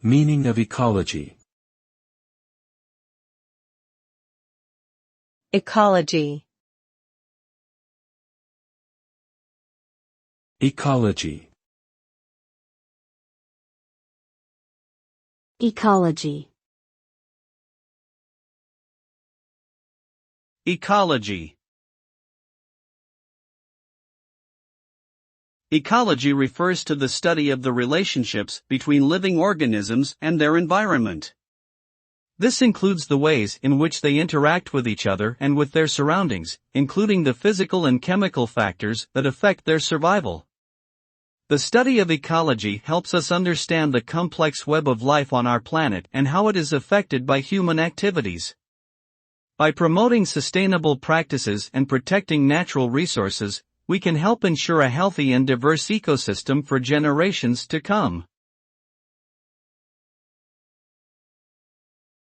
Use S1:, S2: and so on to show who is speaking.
S1: Meaning of ecology.
S2: Ecology.
S1: Ecology.
S3: Ecology.
S4: Ecology. Ecology refers to the study of the relationships between living organisms and their environment. This includes the ways in which they interact with each other and with their surroundings, including the physical and chemical factors that affect their survival. The study of ecology helps us understand the complex web of life on our planet and how it is affected by human activities. By promoting sustainable practices and protecting natural resources, we can help ensure a healthy and diverse ecosystem for generations to come.